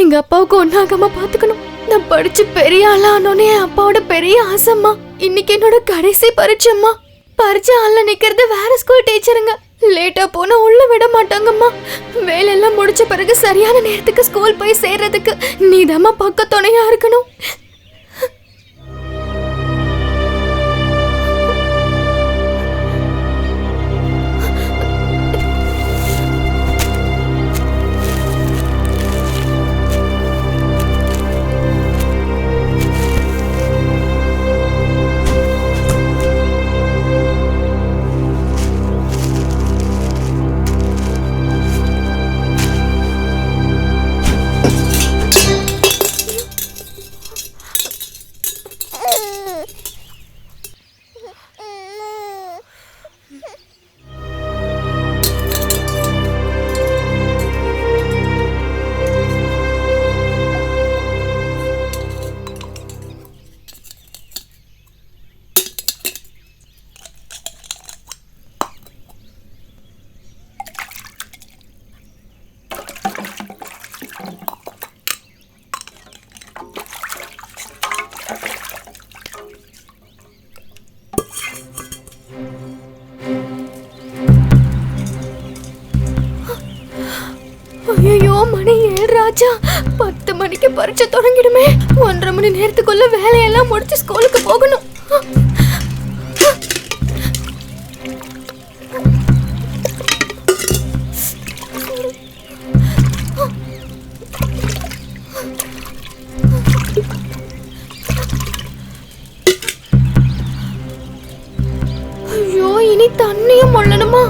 எங்க அப்பாவுக்கு ஒன்னாகாம பாத்துக்கணும். நான் படிச்சு பெரிய ஆளானோனே அப்பாவோட பெரிய ஆசைம்மா. இன்னைக்கு என்னோட கடைசி பரீட்சைம்மா. பரீட்சை ஆள்ல நிக்கிறது வேற ஸ்கூல் டீச்சருங்க. லேட்டா போனா உள்ள விட மாட்டாங்கம்மா. வேலையெல்லாம் முடிச்ச பிறகு சரியான நேரத்துக்கு ஸ்கூல் போய் சேர்றதுக்கு நீதாம்மா பக்க துணையா இருக்கணும். ஐயோ, மணி 7 ராஜா. 10 மணிக்கு பரீட்சை தொடங்கிடுமே. 1.5 மணி நேரத்துக்குள்ள வேலையெல்லாம் முடிச்சு ஸ்கூலுக்கு போகணும். ஐயோ, இனி தண்ணியும் மொள்ளணுமா?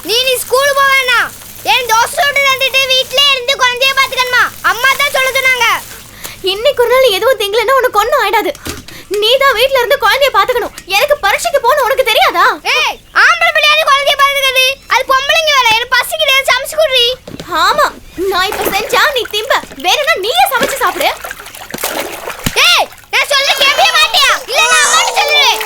நீ ஸ்கூல் போவேனா? என் தோஸ்தோட வந்துட்டு வீட்லயே இருந்து குழந்தைய பாத்துக்கணுமா? அம்மா தான் சொல்ல சொன்னாங்க. இன்னைக்கு ஒரு நாள் எதுவும் திங்கலன்னா உனக்கு ஒண்ணும் ஆயிடாது. நீ தான் வீட்ல இருந்து குழந்தைய பாத்துக்கணும். எனக்கு பரீட்சைக்கு போன உனக்கு தெரியாதா? ஏய், ஆம்பளை பிள்ளையாவது குழந்தைய பாத்துக்கிறது அது பொம்பளைங்க வேலை. எனக்கு பசிக்குது, சமைச்சு குடுறி. ஆமா, நான் இப்ப செஞ்சா நீ திம்ப. வேறனா நீயே சமைச்சு சாப்பிடு. ஏய், நான் சொல்ல கேட்கவே மாட்டியா? இல்ல நான் அம்மாட்ட சொல்லுவேன்.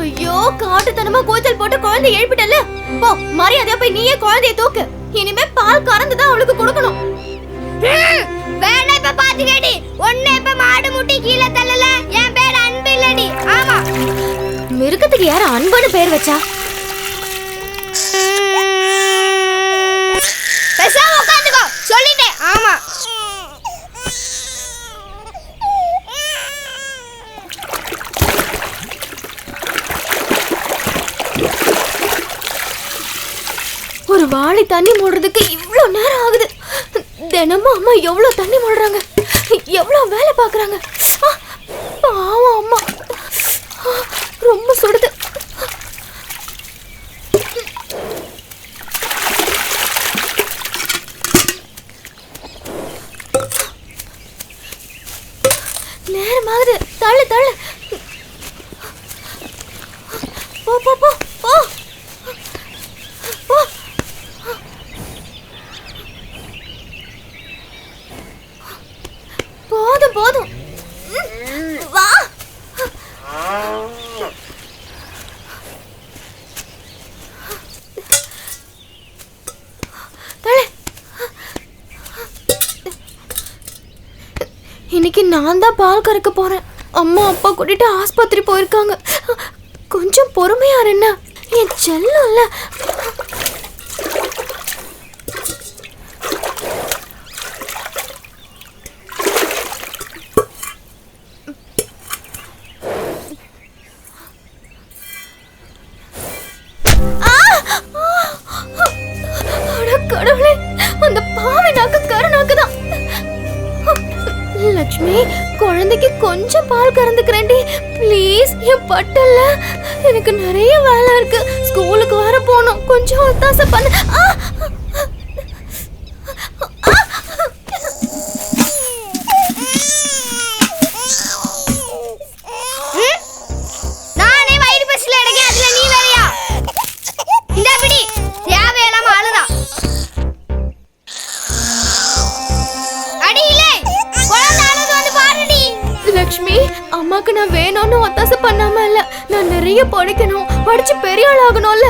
ஐயோ, காட்டுத்தனமா கூச்சல் போட்டு குழந்தைய எழுப்பிட்டல. போ, மரியாதையா போய் நீயே குழந்தைய தூக்கு. இனிமே பால் கறந்து தான் அவளுக்கு கொடுக்கணும். வேணா இப்ப பாத்துக்கடி. ஒண்ணு இப்ப மாடு முட்டி கீழ தள்ளல. என் பேர் அன்பு இல்லடி. ஆமா, மிருகத்துக்கு யார அன்புன்னு பேர் வச்சா? பேசாம உட்காந்துக்கோ சொல்லிட்டேன். ஆமா, ஒரு வாளி தண்ணி மூடுறதுக்கு இவ்ளோ நேரம் ஆகுது. தினமும் அம்மா எவ்வளவு தண்ணி மூடுறாங்க, எவ்வளவு வேலை பாக்குறாங்க. பாவம் அம்மா, ரொம்ப சுடுது. நேரமாகுது, தள்ளு தள்ளு. போ போ போ போ. போதும் போதும், வா. தள்ளு. இன்னைக்கு நான் தான் பால் கறக்க போறேன். அம்மா அப்பா கூட்டிட்டு ஆஸ்பத்திரி போயிருக்காங்க. கொஞ்சம் பொறுமையா என்ன, என் செல்லம்ல. கடவுளே, அந்த பாவி நாக்கு கருநாக்கு தான். லக்ஷ்மி, குழந்தைக்கு கொஞ்சம் பால் கறந்துக்கிறேன்டி ப்ளீஸ். என் பட்டல்ல எனக்கு நிறைய வேலை இருக்கு, ஸ்கூலுக்கு வர போகணும், கொஞ்சம் ஒத்தாசை பண்ணு. நானே வயிறு பசில இருக்கேன், அதுல நீ வேறயா? இந்த பிடி தேவையில்லாம அழுதா. லக்ஷ்மி, அம்மாக்கு நான் வேணும்னு ஒத்தாசை பண்ணாம இல்ல, நான் நிறைய படிக்கணும், படிச்சு பெரிய ஆள் ஆகணும்ல,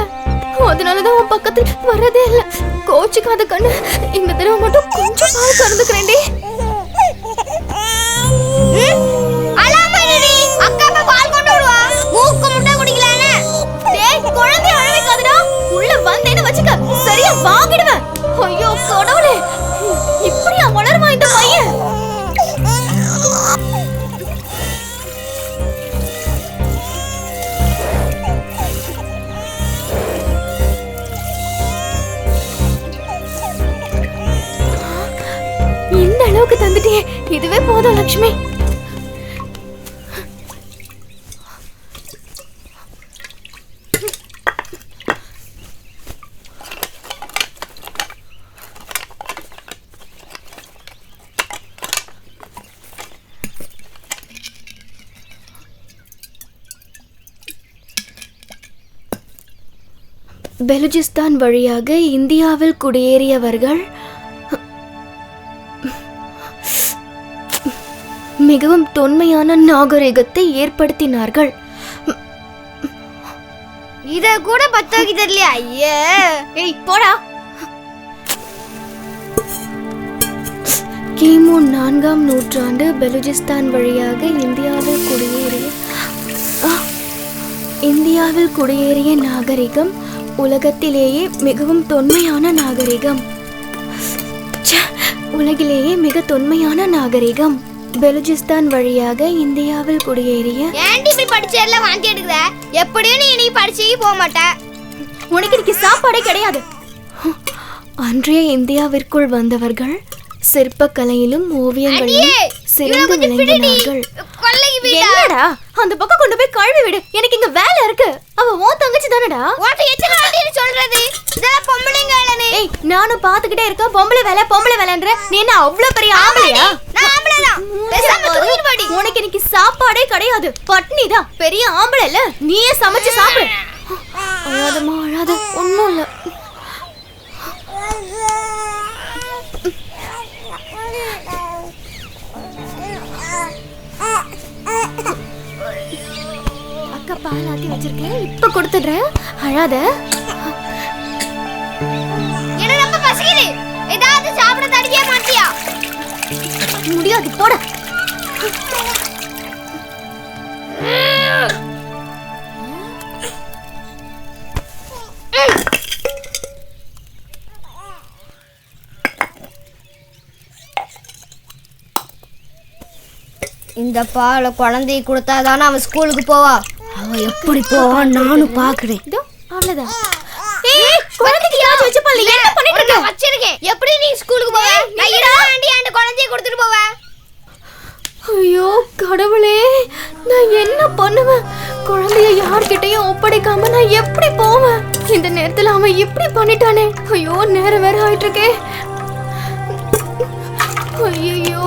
அதனாலதான் உன் பக்கத்துல வரதே இல்ல. கோச்சுக்காத கண்ணு, இந்த தடவை மட்டும் கொஞ்சம் பால் கறந்துக்கிறேன்டி. குழந்தை அழவைக்காதடா, உள்ள வந்தேன்னு வச்சுக்க சரியா வாங்கிடுவேன். ஐயோ கடவுளே, இப்படியா வளருமா இந்த பையன்? இந்த அளவுக்கு தந்துட்டே, இதுவே போதும் லக்ஷ்மி. பெலுஜிஸ்தான் வழியாக இந்தியாவில் குடியேறியவர்கள் மிகவும் தொன்மையான நாகரிகத்தை ஏற்படுத்தினார்கள். இத கூட பத்தாக்கி தெரியலையா? ஐயே, ஏய் போடா. கிமு 4ஆம் நூற்றாண்டு பெலுஜிஸ்தான் வழியாக இந்தியாவில் குடியேறிய நாகரிகம் உலகத்திலேயே மிகவும் தொன்மையான நாகரிகம். உலகிலேயே மிக தொன்மையான நாகரிகம். பெலுஜிஸ்தான் வழியாக இந்தியாவில் குடியேறிய. ஏன்டி இப்படி படிச்சேர்ல வாந்தி எடுக்குற? எப்படியும் நீ படிச்சே போக மாட்ட. உனக்கு இன்னைக்கு சாப்பாடே கிடையாது. அன்றைய இந்தியாவிற்குள் வந்தவர்கள் சிற்பக்கலையிலும் ஓவியங்களிலும் சிறந்து விளங்கினார்கள். என்னடா அந்த பக்கம் கொண்டு போய் கழுவி விடு, எனக்கு இங்க வேலை இருக்கு. அவ உன் தங்கச்சி தானடா? உன்கிட்ட எத்தனை வாட்டி சொல்றது? இதெல்லாம் பொம்பளைங்க வேலைனே. ஏய், நானும் பாத்துக்கிட்டே இருக்க, பொம்பளை வேலைன்ற. நீ என்ன அவ்வளவு பெரிய ஆம்பளையா? நான் ஆம்பளை தான். பேசாம தூக்கிட்டு போடி. உனக்கு இன்னைக்கு சாப்பாடே கிடையாது, பட்னி தான். பெரிய ஆம்பளை இல்ல, நீயே சமைச்சு சாப்பிடு. அழாதம்மா அழாத, ஒண்ணும் இல்ல. அக்கா பால் ஆத்தி வச்சிருக்கேன், இப்ப கொடுத்துடுறேன், அழாத. என்ன ரொம்ப பசிக்குது, ஏதாவது சாப்பிட தடிக்க மாட்டியா? முடியாது, போட. இந்த பாலை குழந்தை கொடுத்தாதானே அவன் ஸ்கூலுக்கு போவா. அவ எப்படி போவான் நானும் பாக்குறேன். அவ்வளவுதான். ஏய், குழந்தைக்கு யாச்சு வச்சு பால் என்ன பண்ணிட்டு இருக்க? வச்சிருக்கேன். எப்படி நீ ஸ்கூலுக்கு போவே? நான் இருவேண்டி அந்த குழந்தையை கொடுத்துட்டு போவே. ஐயோ கடவுளே, நான் என்ன பண்ணுவேன்? குழந்தைய யார்கிட்டயும் ஒப்படைக்காம நான் எப்படி போவேன்? இந்த நேரத்துல அவன் இப்படி பண்ணிட்டானே. ஐயோ, நேரம் வேற ஆயிட்டு இருக்கே. ஐயோ